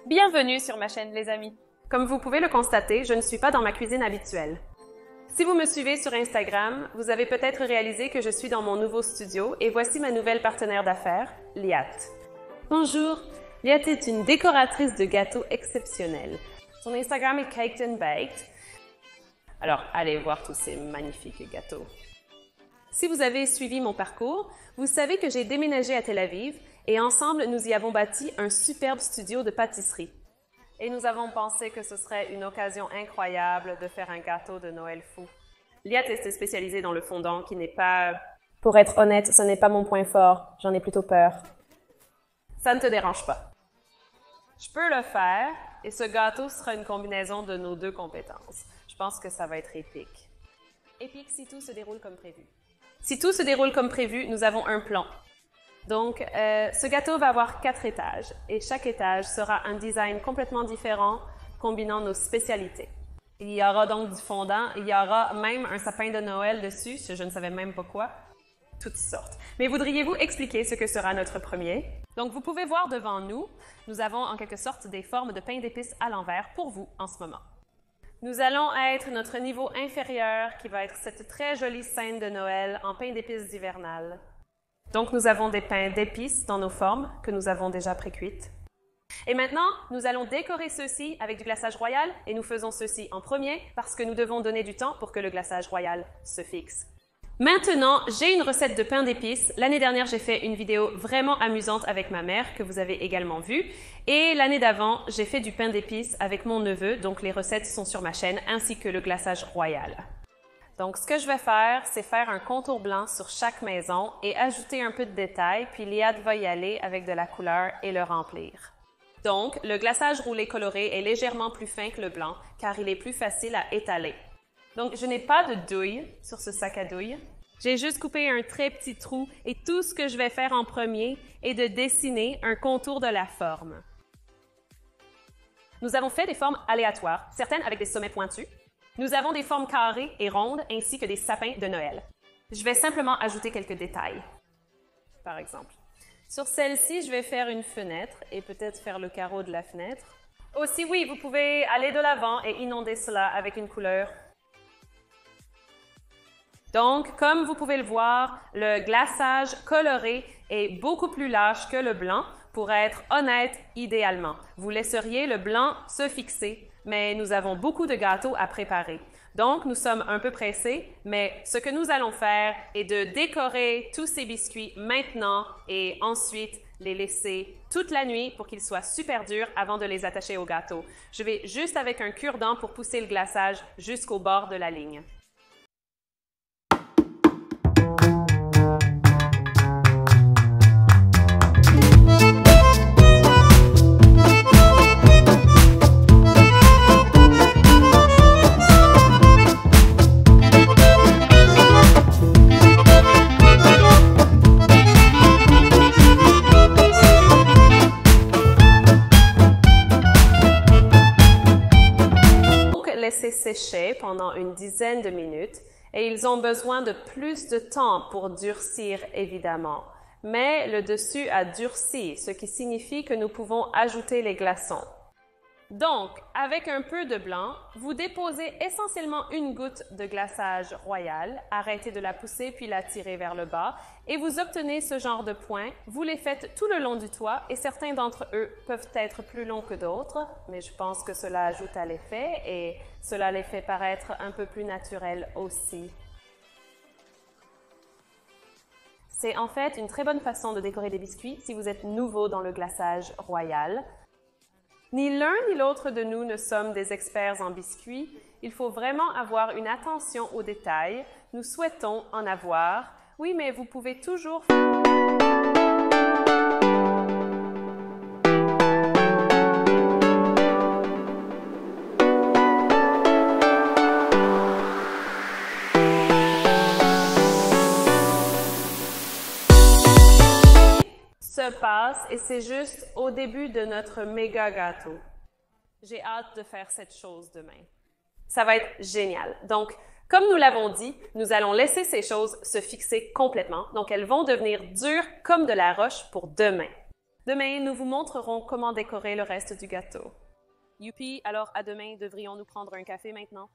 Bienvenue sur ma chaîne les amis. Comme vous pouvez le constater, je ne suis pas dans ma cuisine habituelle. Si vous me suivez sur Instagram, vous avez peut-être réalisé que je suis dans mon nouveau studio et voici ma nouvelle partenaire d'affaires, Liat. Bonjour, Liat est une décoratrice de gâteaux exceptionnelle. Son Instagram est Caked and Baked. Alors, allez voir tous ces magnifiques gâteaux. Si vous avez suivi mon parcours, vous savez que j'ai déménagé à Tel Aviv et ensemble, nous y avons bâti un superbe studio de pâtisserie. Et nous avons pensé que ce serait une occasion incroyable de faire un gâteau de Noël fou. Liat est spécialisée dans le fondant qui n'est pas... Pour être honnête, ce n'est pas mon point fort, j'en ai plutôt peur. Ça ne te dérange pas. Je peux le faire et ce gâteau sera une combinaison de nos deux compétences. Je pense que ça va être épique. Épique si tout se déroule comme prévu. Si tout se déroule comme prévu, nous avons un plan. Donc, ce gâteau va avoir 4 étages et chaque étage sera un design complètement différent combinant nos spécialités. Il y aura donc du fondant, il y aura même un sapin de Noël dessus, je ne savais même pas quoi, toutes sortes. Mais voudriez-vous expliquer ce que sera notre premier? Donc, vous pouvez voir devant nous, nous avons en quelque sorte des formes de pain d'épices à l'envers pour vous en ce moment. Nous allons être notre niveau inférieur qui va être cette très jolie scène de Noël en pain d'épices hivernal. Donc, nous avons des pains d'épices dans nos formes que nous avons déjà pré-cuites. Et maintenant, nous allons décorer ceux-ci avec du glaçage royal et nous faisons ceci en premier parce que nous devons donner du temps pour que le glaçage royal se fixe. Maintenant, j'ai une recette de pain d'épices. L'année dernière, j'ai fait une vidéo vraiment amusante avec ma mère que vous avez également vue. Et l'année d'avant, j'ai fait du pain d'épices avec mon neveu, donc les recettes sont sur ma chaîne, ainsi que le glaçage royal. Donc, ce que je vais faire, c'est faire un contour blanc sur chaque maison et ajouter un peu de détails, puis Liat va y aller avec de la couleur et le remplir. Donc, le glaçage roulé coloré est légèrement plus fin que le blanc, car il est plus facile à étaler. Donc, je n'ai pas de douille sur ce sac à douille. J'ai juste coupé un très petit trou et tout ce que je vais faire en premier est de dessiner un contour de la forme. Nous avons fait des formes aléatoires, certaines avec des sommets pointus. Nous avons des formes carrées et rondes ainsi que des sapins de Noël. Je vais simplement ajouter quelques détails. Par exemple, sur celle-ci, je vais faire une fenêtre et peut-être faire le carreau de la fenêtre. Aussi, oui, vous pouvez aller de l'avant et inonder cela avec une couleur. Donc, comme vous pouvez le voir, le glaçage coloré est beaucoup plus lâche que le blanc. Pour être honnête, idéalement, vous laisseriez le blanc se fixer, mais nous avons beaucoup de gâteaux à préparer. Donc, nous sommes un peu pressés, mais ce que nous allons faire est de décorer tous ces biscuits maintenant et ensuite les laisser toute la nuit pour qu'ils soient super durs avant de les attacher au gâteau. Je vais juste avec un cure-dent pour pousser le glaçage jusqu'au bord de la ligne. Laisser sécher pendant une dizaine de minutes et ils ont besoin de plus de temps pour durcir évidemment. Mais le dessus a durci, ce qui signifie que nous pouvons ajouter les glaçons. Donc, avec un peu de blanc, vous déposez essentiellement une goutte de glaçage royal, arrêtez de la pousser puis la tirez vers le bas et vous obtenez ce genre de points. Vous les faites tout le long du toit et certains d'entre eux peuvent être plus longs que d'autres, mais je pense que cela ajoute à l'effet et cela les fait paraître un peu plus naturels aussi. C'est en fait une très bonne façon de décorer des biscuits si vous êtes nouveau dans le glaçage royal. Ni l'un ni l'autre de nous ne sommes des experts en biscuits. Il faut vraiment avoir une attention aux détails. Nous souhaitons en avoir. Oui, mais vous pouvez toujours... se passe et c'est juste au début de notre méga gâteau. J'ai hâte de faire cette chose demain. Ça va être génial. Donc, comme nous l'avons dit, nous allons laisser ces choses se fixer complètement. Donc, elles vont devenir dures comme de la roche pour demain. Demain, nous vous montrerons comment décorer le reste du gâteau. Youpi, alors à demain, devrions-nous prendre un café maintenant?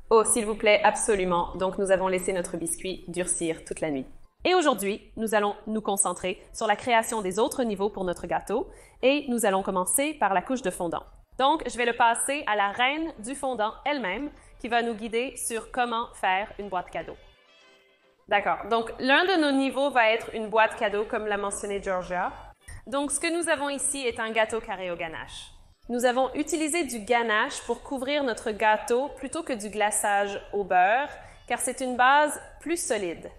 Oh, s'il vous plaît, absolument. Donc, nous avons laissé notre biscuit durcir toute la nuit. Et aujourd'hui, nous allons nous concentrer sur la création des autres niveaux pour notre gâteau et nous allons commencer par la couche de fondant. Donc, je vais le passer à la reine du fondant elle-même qui va nous guider sur comment faire une boîte cadeau. D'accord. Donc, l'un de nos niveaux va être une boîte cadeau comme l'a mentionné Georgia. Donc, ce que nous avons ici est un gâteau carré au ganache. Nous avons utilisé du ganache pour couvrir notre gâteau plutôt que du glaçage au beurre, car c'est une base plus solide.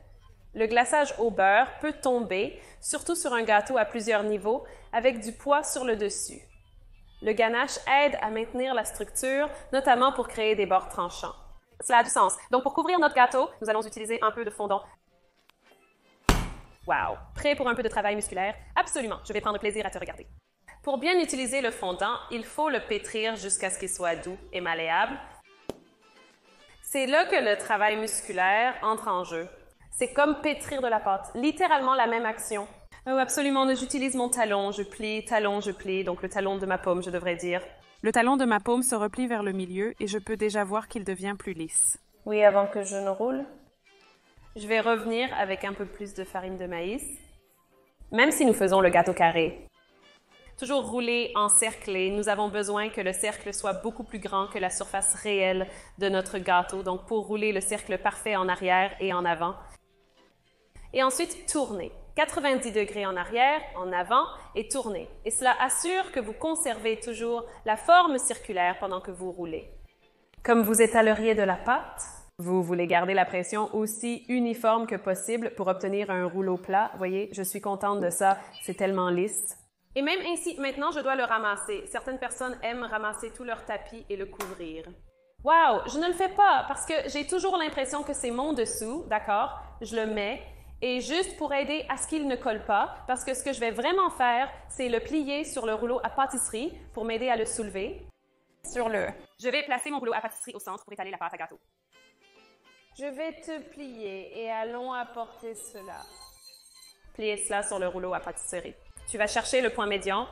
Le glaçage au beurre peut tomber, surtout sur un gâteau à plusieurs niveaux, avec du poids sur le dessus. Le ganache aide à maintenir la structure, notamment pour créer des bords tranchants. Cela a du sens. Donc, pour couvrir notre gâteau, nous allons utiliser un peu de fondant. Wow! Prêt pour un peu de travail musculaire? Absolument, je vais prendre plaisir à te regarder. Pour bien utiliser le fondant, il faut le pétrir jusqu'à ce qu'il soit doux et malléable. C'est là que le travail musculaire entre en jeu. C'est comme pétrir de la pâte, littéralement la même action. Oh, absolument, j'utilise mon talon, je plie, donc le talon de ma paume, je devrais dire. Le talon de ma paume se replie vers le milieu et je peux déjà voir qu'il devient plus lisse. Oui, avant que je ne roule. Je vais revenir avec un peu plus de farine de maïs, même si nous faisons le gâteau carré. Toujours rouler encerclé, nous avons besoin que le cercle soit beaucoup plus grand que la surface réelle de notre gâteau, donc pour rouler le cercle parfait en arrière et en avant. Et ensuite, tourner. 90 degrés en arrière, en avant et tourner. Et cela assure que vous conservez toujours la forme circulaire pendant que vous roulez. Comme vous étaleriez de la pâte, vous voulez garder la pression aussi uniforme que possible pour obtenir un rouleau plat. Voyez, je suis contente de ça, c'est tellement lisse. Et même ainsi, maintenant, je dois le ramasser. Certaines personnes aiment ramasser tout leur tapis et le couvrir. Wow, je ne le fais pas parce que j'ai toujours l'impression que c'est mon dessous, d'accord? Je le mets. Et juste pour aider à ce qu'il ne colle pas, parce que ce que je vais vraiment faire, c'est le plier sur le rouleau à pâtisserie pour m'aider à le soulever. Je vais placer mon rouleau à pâtisserie au centre pour étaler la pâte à gâteau. Je vais te plier et allons apporter cela. Plier cela sur le rouleau à pâtisserie. Tu vas chercher le point médian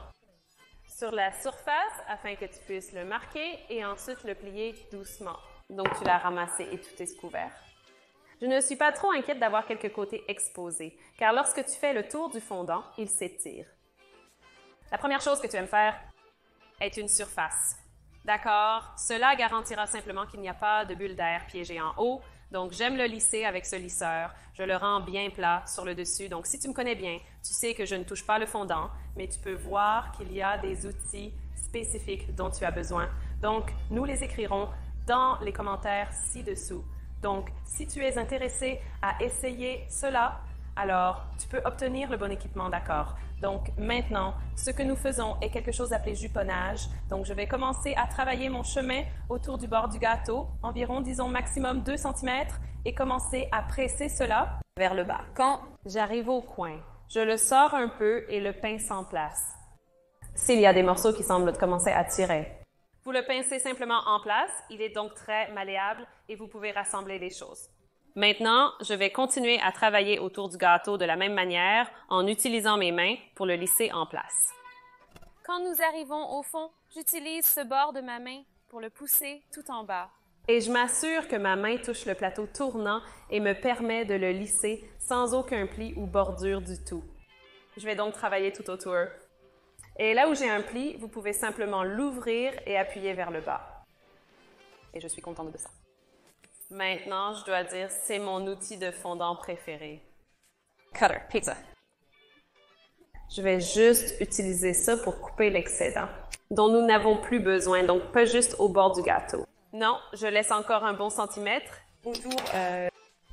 sur la surface afin que tu puisses le marquer et ensuite le plier doucement. Donc, tu l'as ramassé et tout est couvert. Je ne suis pas trop inquiète d'avoir quelques côtés exposés, car lorsque tu fais le tour du fondant, il s'étire. La première chose que tu aimes faire est une surface. D'accord? Cela garantira simplement qu'il n'y a pas de bulle d'air piégée en haut. Donc, j'aime le lisser avec ce lisseur. Je le rends bien plat sur le dessus. Donc, si tu me connais bien, tu sais que je ne touche pas le fondant, mais tu peux voir qu'il y a des outils spécifiques dont tu as besoin. Donc, nous les écrirons dans les commentaires ci-dessous. Donc, si tu es intéressé à essayer cela, alors tu peux obtenir le bon équipement, d'accord? Donc, maintenant, ce que nous faisons est quelque chose appelé juponnage. Donc, je vais commencer à travailler mon chemin autour du bord du gâteau, environ, disons, maximum 2 cm, et commencer à presser cela vers le bas. Quand j'arrive au coin, je le sors un peu et le pince en place. S'il y a des morceaux qui semblent commencer à tirer. Vous le pincez simplement en place, il est donc très malléable et vous pouvez rassembler les choses. Maintenant, je vais continuer à travailler autour du gâteau de la même manière en utilisant mes mains pour le lisser en place. Quand nous arrivons au fond, j'utilise ce bord de ma main pour le pousser tout en bas. Et je m'assure que ma main touche le plateau tournant et me permet de le lisser sans aucun pli ou bordure du tout. Je vais donc travailler tout autour. Et là où j'ai un pli, vous pouvez simplement l'ouvrir et appuyer vers le bas. Et je suis contente de ça. Maintenant, je dois dire, c'est mon outil de fondant préféré. Cutter, pizza. Je vais juste utiliser ça pour couper l'excédent, dont nous n'avons plus besoin, donc pas juste au bord du gâteau. Non, je laisse encore un bon centimètre autour.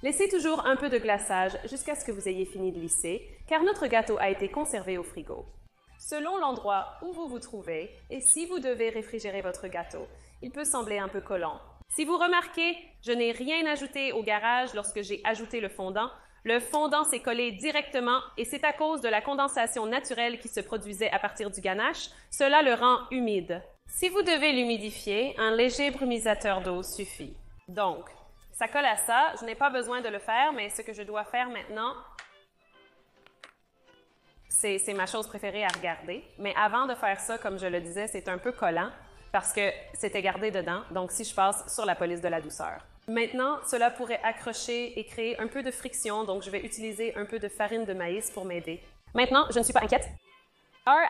Laissez toujours un peu de glaçage jusqu'à ce que vous ayez fini de lisser, car notre gâteau a été conservé au frigo. Selon l'endroit où vous vous trouvez et si vous devez réfrigérer votre gâteau, il peut sembler un peu collant. Si vous remarquez, je n'ai rien ajouté au garage lorsque j'ai ajouté le fondant. Le fondant s'est collé directement et c'est à cause de la condensation naturelle qui se produisait à partir du ganache. Cela le rend humide. Si vous devez l'humidifier, un léger brumisateur d'eau suffit. Donc, ça colle à ça. Je n'ai pas besoin de le faire, mais ce que je dois faire maintenant C'est ma chose préférée à regarder. Mais avant de faire ça, comme je le disais, c'est un peu collant parce que c'était gardé dedans. Donc, si je passe sur la police de la douceur. Maintenant, cela pourrait accrocher et créer un peu de friction. Donc, je vais utiliser un peu de farine de maïs pour m'aider. Maintenant, je ne suis pas inquiète.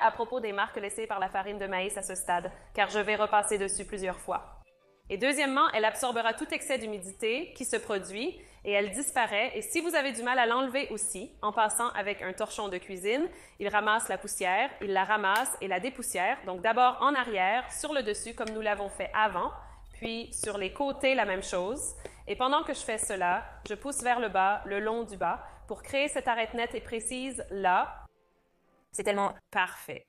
À propos des marques laissées par la farine de maïs à ce stade, car je vais repasser dessus plusieurs fois. Et deuxièmement, elle absorbera tout excès d'humidité qui se produit et elle disparaît. Et si vous avez du mal à l'enlever aussi, en passant avec un torchon de cuisine, il ramasse la poussière, il la ramasse et la dépoussière. Donc d'abord en arrière, sur le dessus, comme nous l'avons fait avant, puis sur les côtés, la même chose. Et pendant que je fais cela, je pousse vers le bas, le long du bas, pour créer cette arête nette et précise là. C'est tellement parfait.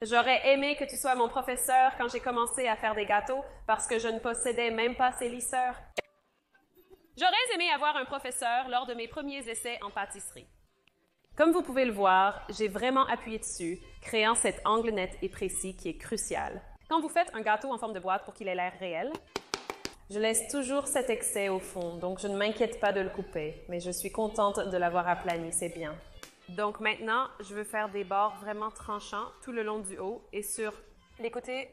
J'aurais aimé que tu sois mon professeur quand j'ai commencé à faire des gâteaux parce que je ne possédais même pas ces lisseurs. J'aurais aimé avoir un professeur lors de mes premiers essais en pâtisserie. Comme vous pouvez le voir, j'ai vraiment appuyé dessus, créant cet angle net et précis qui est crucial. Quand vous faites un gâteau en forme de boîte pour qu'il ait l'air réel, je laisse toujours cet excès au fond, donc je ne m'inquiète pas de le couper, mais je suis contente de l'avoir aplani, c'est bien. Donc maintenant, je veux faire des bords vraiment tranchants tout le long du haut et sur les côtés.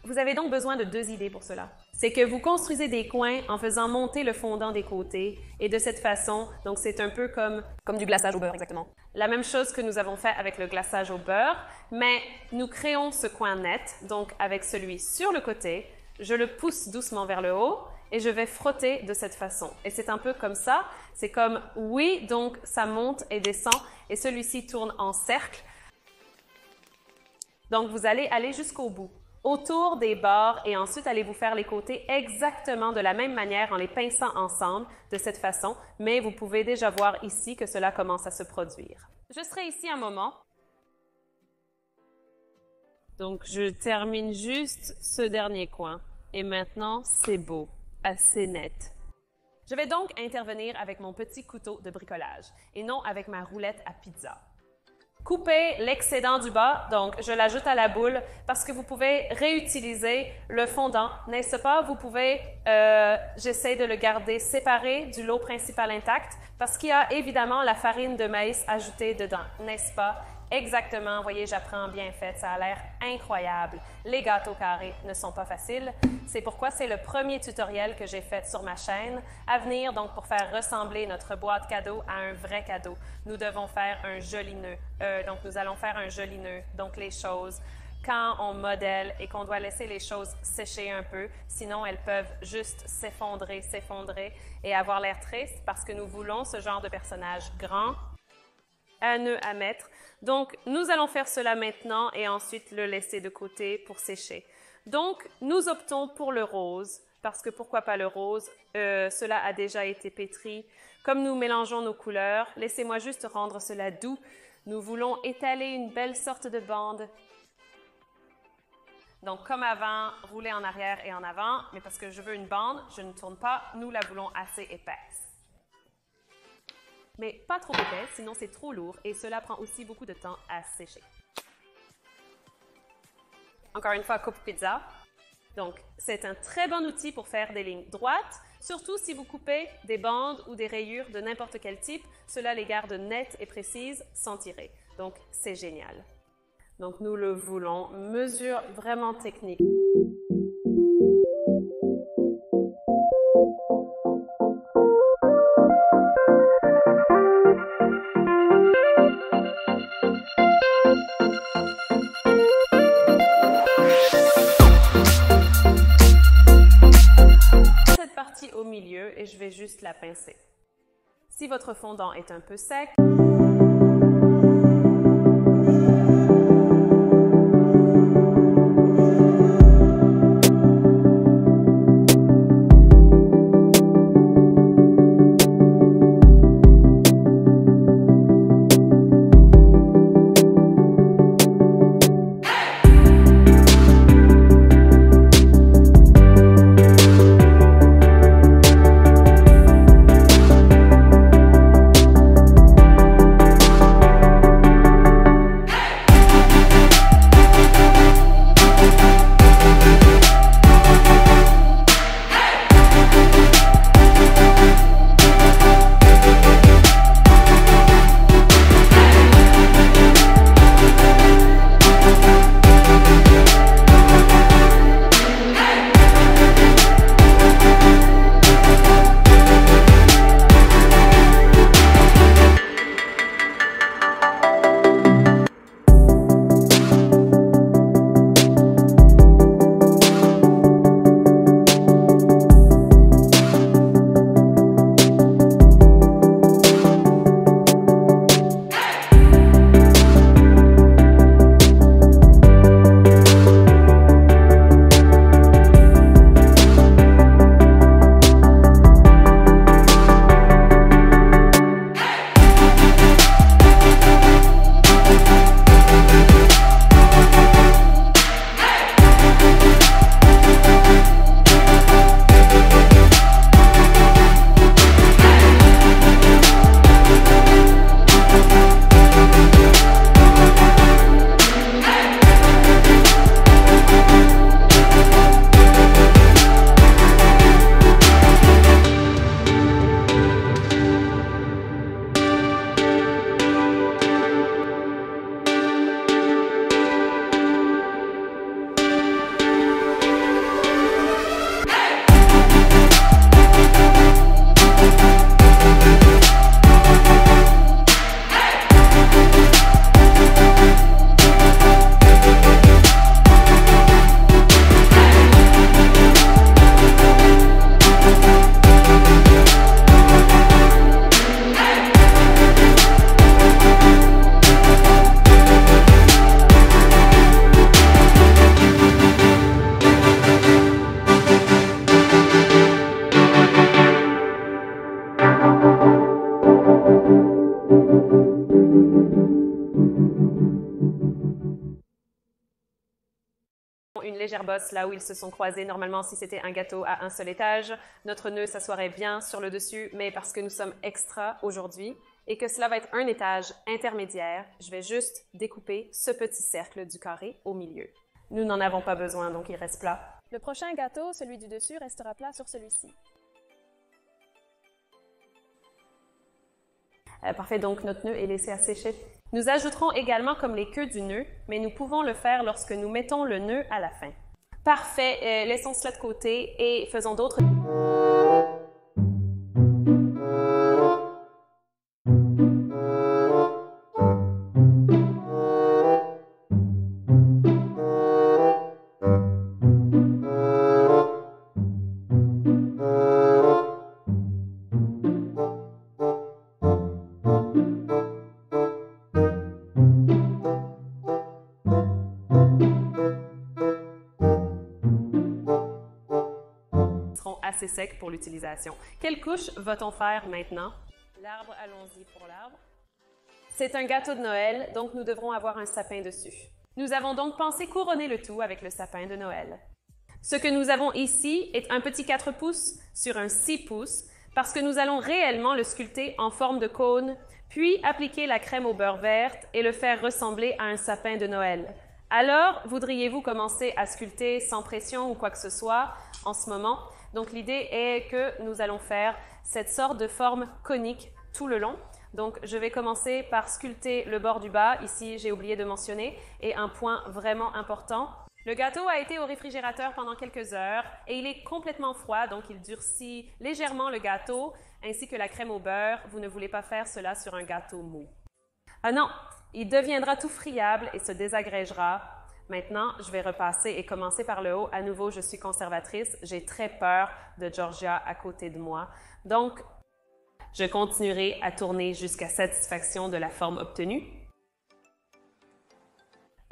Vous avez donc besoin de 2 idées pour cela. C'est que vous construisez des coins en faisant monter le fondant des côtés et de cette façon, donc c'est un peu comme du glaçage au beurre exactement. La même chose que nous avons fait avec le glaçage au beurre, mais nous créons ce coin net, donc avec celui sur le côté, je le pousse doucement vers le haut et je vais frotter de cette façon. Et c'est un peu comme ça, c'est comme oui, donc ça monte et descend et celui-ci tourne en cercle. Donc vous allez aller jusqu'au bout, autour des bords et ensuite allez-vous faire les côtés exactement de la même manière en les pinçant ensemble de cette façon, mais vous pouvez déjà voir ici que cela commence à se produire. Je serai ici un moment. Donc je termine juste ce dernier coin et maintenant c'est beau. Assez net. Je vais donc intervenir avec mon petit couteau de bricolage et non avec ma roulette à pizza. Coupez l'excédent du bas, donc je l'ajoute à la boule parce que vous pouvez réutiliser le fondant, n'est-ce pas? Vous pouvez, j'essaie de le garder séparé du lot principal intact parce qu'il y a évidemment la farine de maïs ajoutée dedans, n'est-ce pas? Exactement, vous voyez, j'apprends bien fait, ça a l'air incroyable. Les gâteaux carrés ne sont pas faciles. C'est pourquoi c'est le premier tutoriel que j'ai fait sur ma chaîne. À venir, donc, pour faire ressembler notre boîte cadeau à un vrai cadeau, nous devons faire un joli nœud. Donc, nous allons faire un joli nœud. Donc, les choses, quand on modèle et qu'on doit laisser les choses sécher un peu, sinon elles peuvent juste s'effondrer et avoir l'air triste parce que nous voulons ce genre de personnage grand, à nœud à mettre. Donc, nous allons faire cela maintenant et ensuite le laisser de côté pour sécher. Donc, nous optons pour le rose, parce que pourquoi pas le rose? Cela a déjà été pétri. Comme nous mélangeons nos couleurs, laissez-moi juste rendre cela doux. Nous voulons étaler une belle sorte de bande. Donc, comme avant, rouler en arrière et en avant, mais parce que je veux une bande, je ne tourne pas, nous la voulons assez épaisse. Mais pas trop épais, sinon c'est trop lourd et cela prend aussi beaucoup de temps à sécher. Encore une fois, coupe pizza. Donc, c'est un très bon outil pour faire des lignes droites, surtout si vous coupez des bandes ou des rayures de n'importe quel type. Cela les garde nettes et précises sans tirer. Donc, c'est génial. Donc, nous le voulons. Mesure vraiment technique. Au milieu et je vais juste la pincer. Si votre fondant est un peu sec, une légère bosse là où ils se sont croisés. Normalement, si c'était un gâteau à un seul étage, notre nœud s'assoirait bien sur le dessus, mais parce que nous sommes extra aujourd'hui et que cela va être un étage intermédiaire, je vais juste découper ce petit cercle du carré au milieu. Nous n'en avons pas besoin, donc il reste plat. Le prochain gâteau, celui du dessus, restera plat sur celui-ci. Parfait, donc notre nœud est laissé à sécher. Nous ajouterons également comme les queues du nœud, mais nous pouvons le faire lorsque nous mettons le nœud à la fin. Parfait, laissons cela de côté et faisons d'autres. Assez sec pour l'utilisation. Quelle couche va-t-on faire maintenant? L'arbre, allons-y pour l'arbre. C'est un gâteau de Noël, donc nous devrons avoir un sapin dessus. Nous avons donc pensé couronner le tout avec le sapin de Noël. Ce que nous avons ici est un petit 4 pouces sur un 6 pouces parce que nous allons réellement le sculpter en forme de cône, puis appliquer la crème au beurre verte et le faire ressembler à un sapin de Noël. Alors, voudriez-vous commencer à sculpter sans pression ou quoi que ce soit en ce moment? Donc, l'idée est que nous allons faire cette sorte de forme conique tout le long. Donc, je vais commencer par sculpter le bord du bas. Ici, j'ai oublié de mentionner. Et un point vraiment important. Le gâteau a été au réfrigérateur pendant quelques heures et il est complètement froid, donc il durcit légèrement le gâteau ainsi que la crème au beurre. Vous ne voulez pas faire cela sur un gâteau mou. Ah non, il deviendra tout friable et se désagrégera. Maintenant, je vais repasser et commencer par le haut. À nouveau, je suis conservatrice. J'ai très peur de Georgia à côté de moi. Donc, je continuerai à tourner jusqu'à satisfaction de la forme obtenue.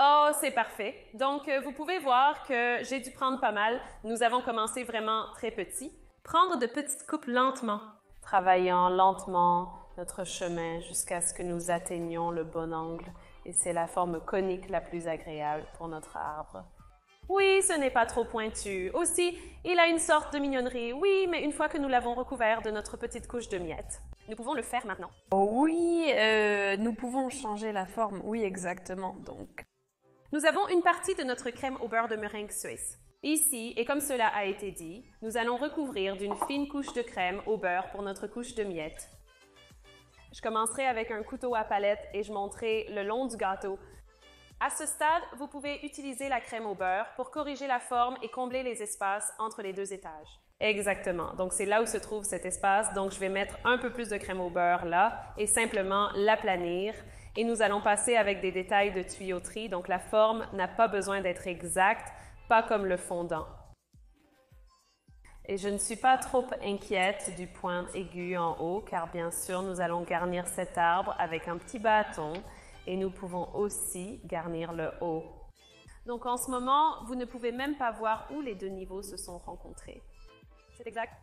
Oh, c'est parfait. Donc, vous pouvez voir que j'ai dû prendre pas mal. Nous avons commencé vraiment très petit. Prendre de petites coupes lentement, travaillant lentement notre chemin jusqu'à ce que nous atteignions le bon angle. Et c'est la forme conique la plus agréable pour notre arbre. Oui, ce n'est pas trop pointu. Aussi, il a une sorte de mignonnerie. Oui, mais une fois que nous l'avons recouvert de notre petite couche de miettes. Nous pouvons le faire maintenant. Oh oui, nous pouvons changer la forme. Oui, exactement. Donc, nous avons une partie de notre crème au beurre de meringue suisse. Ici, et comme cela a été dit, nous allons recouvrir d'une fine couche de crème au beurre pour notre couche de miettes. Je commencerai avec un couteau à palette et je monterai le long du gâteau. À ce stade, vous pouvez utiliser la crème au beurre pour corriger la forme et combler les espaces entre les deux étages. Exactement. Donc, c'est là où se trouve cet espace. Donc, je vais mettre un peu plus de crème au beurre là et simplement l'aplanir. Et nous allons passer avec des détails de tuyauterie. Donc, la forme n'a pas besoin d'être exacte, pas comme le fondant. Et je ne suis pas trop inquiète du point aigu en haut, car bien sûr, nous allons garnir cet arbre avec un petit bâton et nous pouvons aussi garnir le haut. Donc, en ce moment, vous ne pouvez même pas voir où les deux niveaux se sont rencontrés. C'est exact?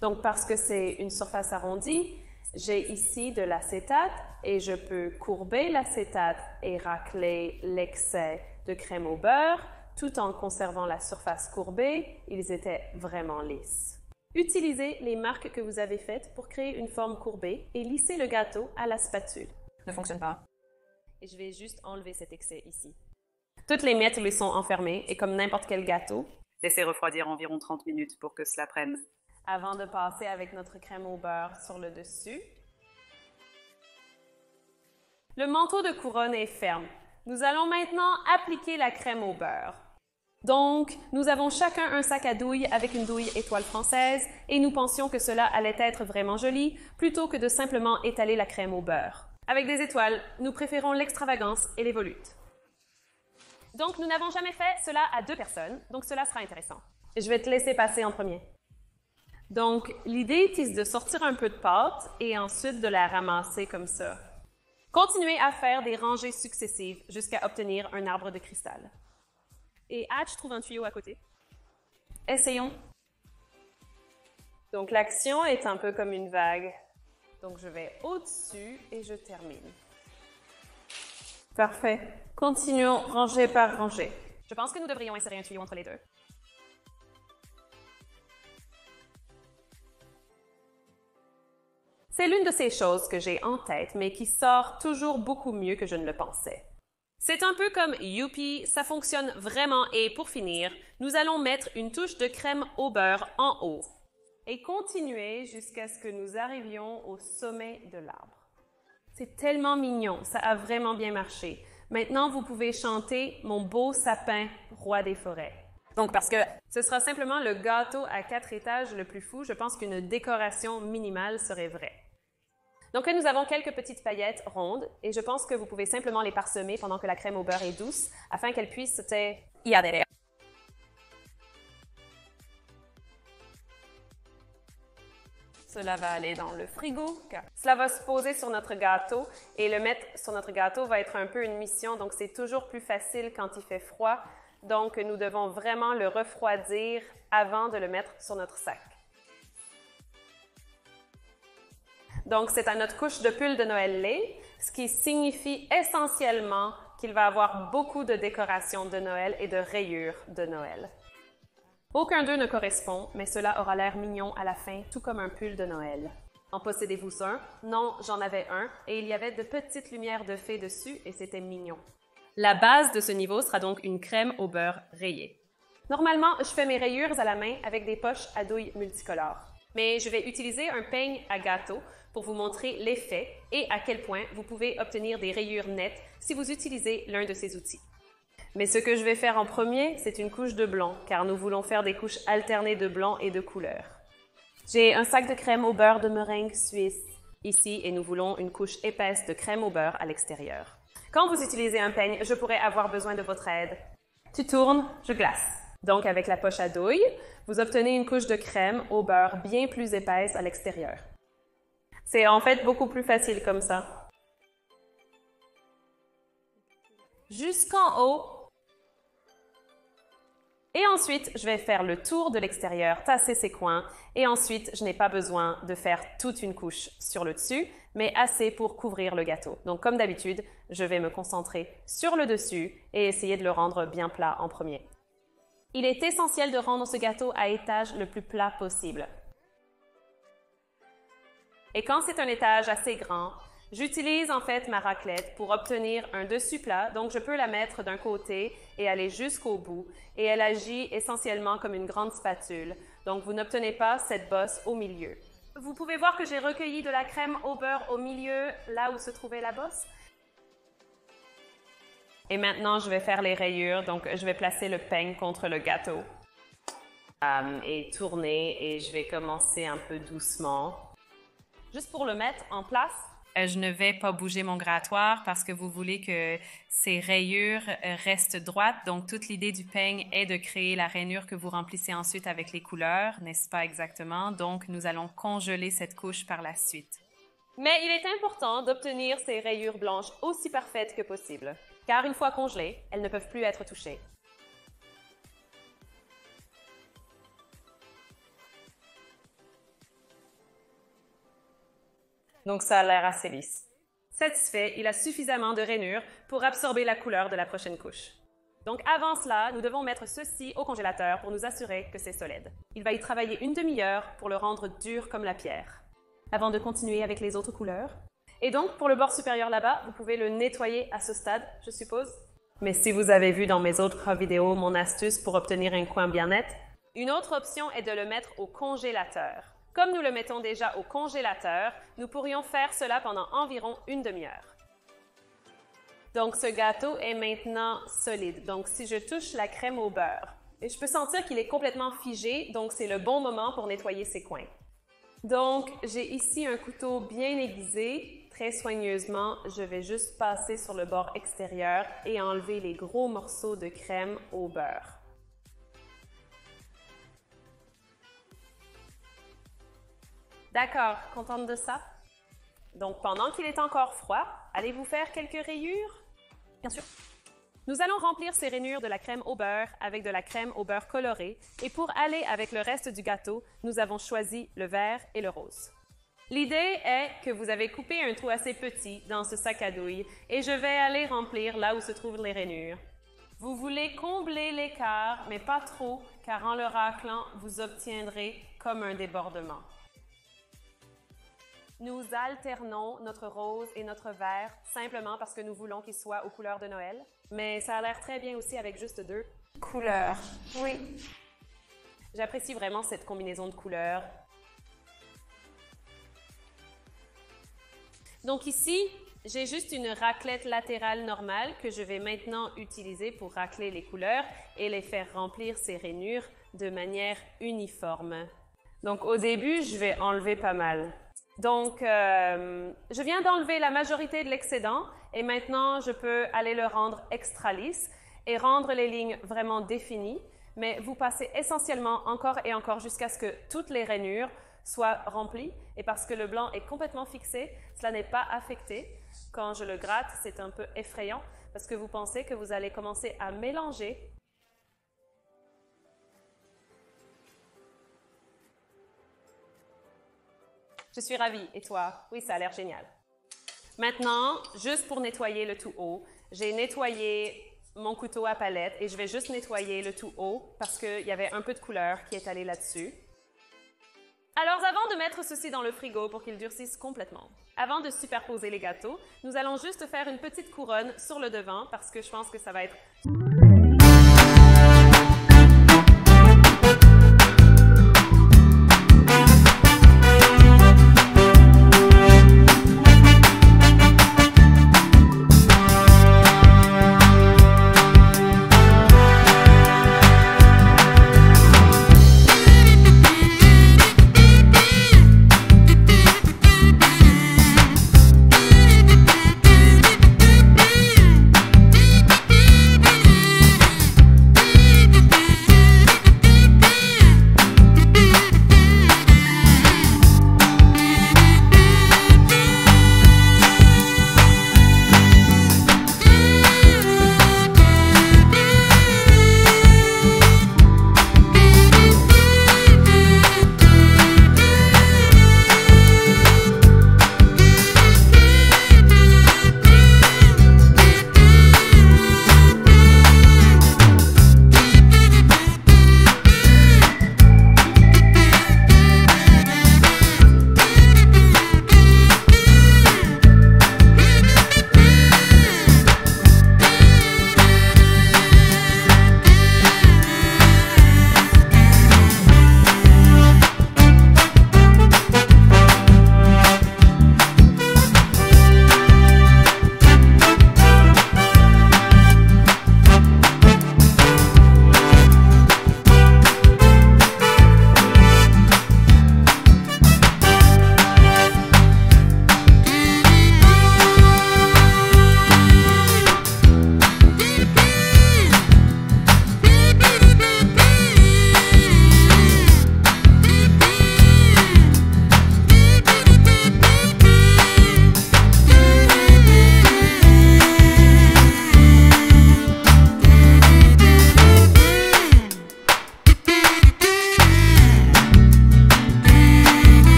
Donc, parce que c'est une surface arrondie, j'ai ici de l'acétate et je peux courber l'acétate et racler l'excès de crème au beurre. Tout en conservant la surface courbée, ils étaient vraiment lisses. Utilisez les marques que vous avez faites pour créer une forme courbée et lissez le gâteau à la spatule. ne fonctionne pas. Et je vais juste enlever cet excès ici. Toutes les miettes lui sont enfermées et comme n'importe quel gâteau, laissez refroidir environ 30 minutes pour que cela prenne. Avant de passer avec notre crème au beurre sur le dessus. Le manteau de couronne est ferme. Nous allons maintenant appliquer la crème au beurre. Donc, nous avons chacun un sac à douille avec une douille étoile française et nous pensions que cela allait être vraiment joli plutôt que de simplement étaler la crème au beurre. Avec des étoiles, nous préférons l'extravagance et les volutes. Donc, nous n'avons jamais fait cela à 2 personnes, donc cela sera intéressant. Je vais te laisser passer en premier. Donc, l'idée est de sortir un peu de pâte et ensuite de la ramasser comme ça. Continuez à faire des rangées successives jusqu'à obtenir un arbre de cristal. Et Hatch trouve un tuyau à côté. Essayons. Donc, l'action est un peu comme une vague. Donc, je vais au-dessus et je termine. Parfait. Continuons rangée par rangée. Je pense que nous devrions insérer un tuyau entre les deux. C'est l'une de ces choses que j'ai en tête, mais qui sort toujours beaucoup mieux que je ne le pensais. C'est un peu comme Youpi, ça fonctionne vraiment et pour finir, nous allons mettre une touche de crème au beurre en haut et continuer jusqu'à ce que nous arrivions au sommet de l'arbre. C'est tellement mignon, ça a vraiment bien marché. Maintenant, vous pouvez chanter « Mon beau sapin, roi des forêts ». Donc, parce que ce sera simplement le gâteau à 4 étages le plus fou, je pense qu'une décoration minimale serait vraie. Donc là, nous avons quelques petites paillettes rondes et je pense que vous pouvez simplement les parsemer pendant que la crème au beurre est douce afin qu'elle puisse y adhérer. Cela va aller dans le frigo. Cela va se poser sur notre gâteau et le mettre sur notre gâteau va être un peu une mission, donc c'est toujours plus facile quand il fait froid. Donc, nous devons vraiment le refroidir avant de le mettre sur notre sac. Donc, c'est à notre couche de pull de Noël lait, ce qui signifie essentiellement qu'il va avoir beaucoup de décorations de Noël et de rayures de Noël. Aucun d'eux ne correspond, mais cela aura l'air mignon à la fin, tout comme un pull de Noël. En possédez-vous un? Non, j'en avais un, et il y avait de petites lumières de fées dessus, et c'était mignon. La base de ce niveau sera donc une crème au beurre rayée. Normalement, je fais mes rayures à la main avec des poches à douille multicolores. Mais je vais utiliser un peigne à gâteau pour vous montrer l'effet et à quel point vous pouvez obtenir des rayures nettes si vous utilisez l'un de ces outils. Mais ce que je vais faire en premier, c'est une couche de blanc, car nous voulons faire des couches alternées de blanc et de couleur. J'ai un sac de crème au beurre de meringue suisse ici et nous voulons une couche épaisse de crème au beurre à l'extérieur. Quand vous utilisez un peigne, je pourrais avoir besoin de votre aide. Tu tournes, je glace. Donc, avec la poche à douille, vous obtenez une couche de crème au beurre bien plus épaisse à l'extérieur. C'est en fait beaucoup plus facile comme ça. Jusqu'en haut. Et ensuite, je vais faire le tour de l'extérieur, tasser ses coins. Et ensuite, je n'ai pas besoin de faire toute une couche sur le dessus, mais assez pour couvrir le gâteau. Donc, comme d'habitude, je vais me concentrer sur le dessus et essayer de le rendre bien plat en premier. Il est essentiel de rendre ce gâteau à étage le plus plat possible. Et quand c'est un étage assez grand, j'utilise en fait ma raclette pour obtenir un dessus plat, donc je peux la mettre d'un côté et aller jusqu'au bout, et elle agit essentiellement comme une grande spatule, donc vous n'obtenez pas cette bosse au milieu. Vous pouvez voir que j'ai recueilli de la crème au beurre au milieu, là où se trouvait la bosse. Et maintenant, je vais faire les rayures, donc je vais placer le peigne contre le gâteau et tourner, et je vais commencer un peu doucement. Juste pour le mettre en place. Je ne vais pas bouger mon grattoir parce que vous voulez que ces rayures restent droites. Donc, toute l'idée du peigne est de créer la rainure que vous remplissez ensuite avec les couleurs, n'est-ce pas exactement? Donc, nous allons congeler cette couche par la suite. Mais il est important d'obtenir ces rayures blanches aussi parfaites que possible, car une fois congelées, elles ne peuvent plus être touchées. Donc ça a l'air assez lisse. Satisfait, il a suffisamment de rainure pour absorber la couleur de la prochaine couche. Donc avant cela, nous devons mettre ceci au congélateur pour nous assurer que c'est solide. Il va y travailler une demi-heure pour le rendre dur comme la pierre. Avant de continuer avec les autres couleurs. Et donc, pour le bord supérieur là-bas, vous pouvez le nettoyer à ce stade, je suppose. Mais si vous avez vu dans mes autres vidéos mon astuce pour obtenir un coin bien net, une autre option est de le mettre au congélateur. Comme nous le mettons déjà au congélateur, nous pourrions faire cela pendant environ une demi-heure. Donc, ce gâteau est maintenant solide. Donc, si je touche la crème au beurre, et je peux sentir qu'il est complètement figé, donc c'est le bon moment pour nettoyer ses coins. Donc, j'ai ici un couteau bien aiguisé. Très soigneusement, je vais juste passer sur le bord extérieur et enlever les gros morceaux de crème au beurre. D'accord, contente de ça? Donc, pendant qu'il est encore froid, allez-vous faire quelques rayures? Bien sûr. Nous allons remplir ces rainures de la crème au beurre avec de la crème au beurre colorée et pour aller avec le reste du gâteau, nous avons choisi le vert et le rose. L'idée est que vous avez coupé un trou assez petit dans ce sac à douille et je vais aller remplir là où se trouvent les rainures. Vous voulez combler l'écart, mais pas trop, car en le raclant, vous obtiendrez comme un débordement. Nous alternons notre rose et notre vert simplement parce que nous voulons qu'ils soient aux couleurs de Noël, mais ça a l'air très bien aussi avec juste 2 couleurs. Oui. J'apprécie vraiment cette combinaison de couleurs. Donc ici, j'ai juste une raclette latérale normale que je vais maintenant utiliser pour racler les couleurs et les faire remplir ces rainures de manière uniforme. Donc au début, je vais enlever pas mal. Donc, je viens d'enlever la majorité de l'excédent et maintenant, je peux aller le rendre extra lisse et rendre les lignes vraiment définies, mais vous passez essentiellement encore et encore jusqu'à ce que toutes les rainures soient remplies et parce que le blanc est complètement fixé, cela n'est pas affecté. Quand je le gratte, c'est un peu effrayant parce que vous pensez que vous allez commencer à mélanger. Je suis ravie. Et toi? Oui, ça a l'air génial. Maintenant, juste pour nettoyer le tout haut, j'ai nettoyé mon couteau à palette et je vais juste nettoyer le tout haut parce qu'il y avait un peu de couleur qui est allée là-dessus. Alors, avant de mettre ceci dans le frigo pour qu'il durcisse complètement, avant de superposer les gâteaux, nous allons juste faire une petite couronne sur le devant parce que je pense que ça va être...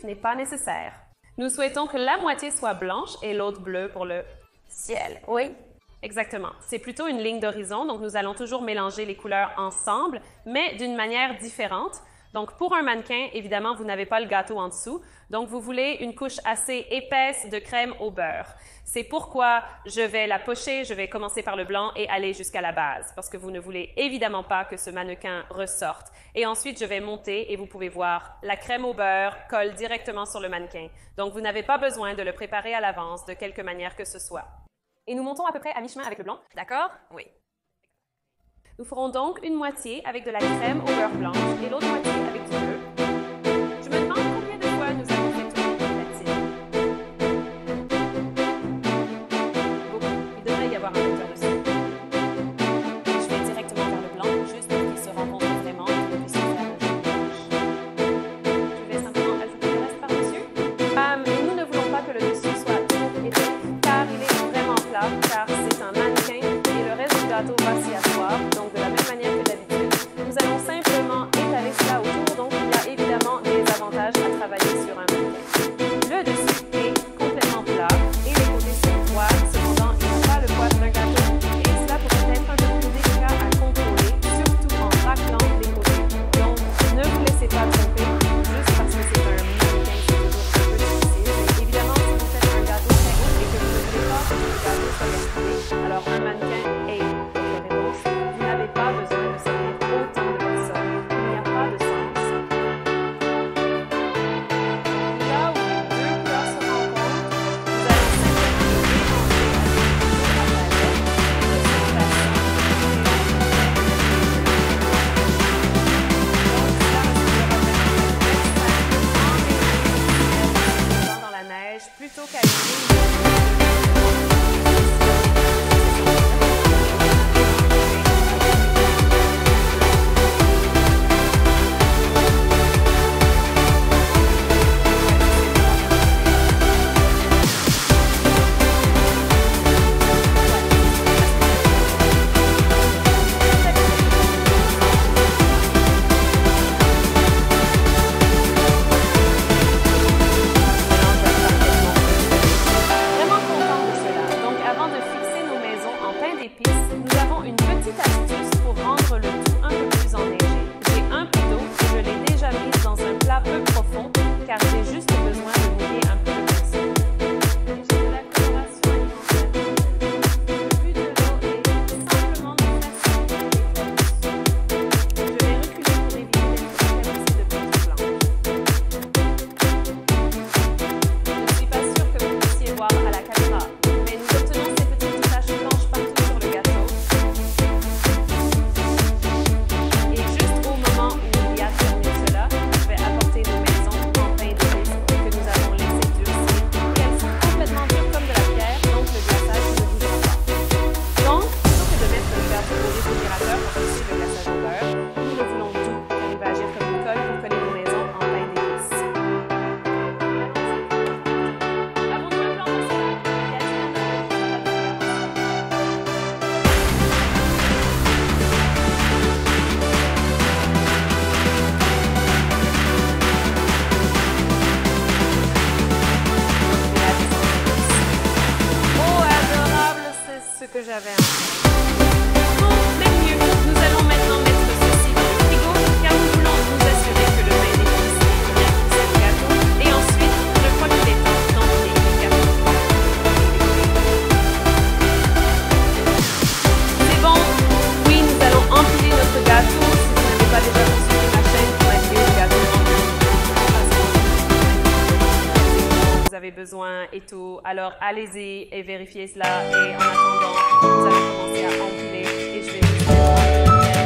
n'est pas nécessaire. Nous souhaitons que la moitié soit blanche et l'autre bleue pour le ciel. Oui. Exactement. C'est plutôt une ligne d'horizon, donc nous allons toujours mélanger les couleurs ensemble, mais d'une manière différente. Donc, pour un mannequin, évidemment, vous n'avez pas le gâteau en dessous, donc vous voulez une couche assez épaisse de crème au beurre. C'est pourquoi je vais la pocher, je vais commencer par le blanc et aller jusqu'à la base, parce que vous ne voulez évidemment pas que ce mannequin ressorte. Et ensuite, je vais monter et vous pouvez voir, la crème au beurre colle directement sur le mannequin. Donc, vous n'avez pas besoin de le préparer à l'avance de quelque manière que ce soit. Et nous montons à peu près à mi-chemin avec le blanc. D'accord? Oui. Nous ferons donc une moitié avec de la crème au beurre blanche et l'autre moitié avec du bleu. Je me demande combien de fois nous avons fait tourner notre platine. Beaucoup. Il devrait y avoir un moteur dessus. Je vais directement vers le blanc, juste pour qu'il se rencontre vraiment et qu'on puisse faire un jeu blanche. Je vais simplement ajouter le reste par-dessus. Nous ne voulons pas que le dessus soit trop épais, car il est vraiment plat, car c'est un mannequin et le reste du gâteau va s'y asseoir. Donc, de la même manière que d'habitude, et tout. Alors, allez-y et vérifiez cela. Et en attendant, vous allez commencer à empiler et je vais vous